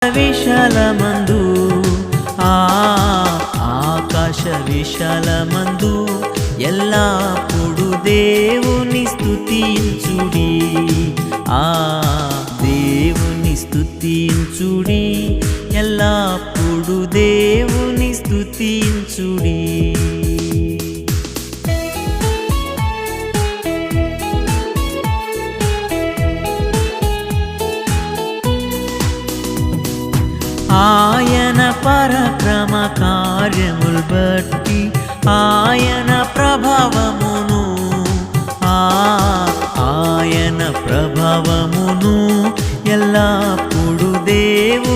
విశాలమందు ఆకాశ విశాలమందు ఎల్లప్పుడు దేవుని స్తుతించుడి, దేవుని స్తుతించుడి, ఎల్లప్పుడు దేవుని స్తుతించుడి. ఆయన పరక్రమ కార్యములు బట్టి ఆయన ప్రభావమును ఎల్లప్పుడు దేవుని